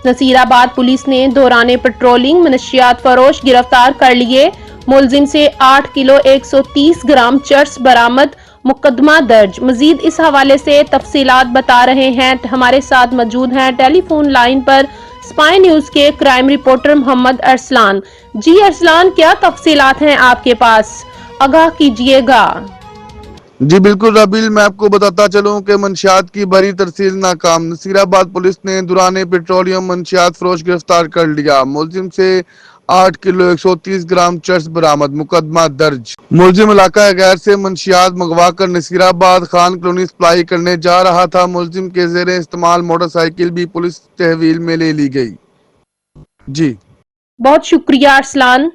Nasirabad police ने दौरान patrolling मनशियात फरोश गिरफ्तार कर लिए। मुलजिम से 8 किलो 130 ग्राम चर्स बरामद, मुकदमा दर्ज। मजीद इस हवाले से तफसीलात बता रहे हैं, हमारे साथ मौजूद हैं टेलीफोन लाइन पर स्पाई न्यूज के क्राइम रिपोर्टर मोहम्मद अरसलान। जी अरसलान, क्या तफसीलात हैं आपके पास, आगाह कीजिएगा। जी बिल्कुल राबिल, मैं आपको बताता चलूं कि मंशियात की बड़ी तरसील नाकाम। नसीराबाद पुलिस ने दौरान पेट्रोलियम मंशियात फरोश गिरफ्तार कर लिया। मुलजिम से 8 किलो 130 ग्राम चर्स बरामद, मुकदमा दर्ज। मुलजिम इलाका गैर से मंशियात मंगवा कर नसीराबाद खान कॉलोनी सप्लाई करने जा रहा था। मुलजिम के जेर इस्तेमाल मोटरसाइकिल भी पुलिस तहवील में ले ली गई। जी बहुत शुक्रिया अरसलान।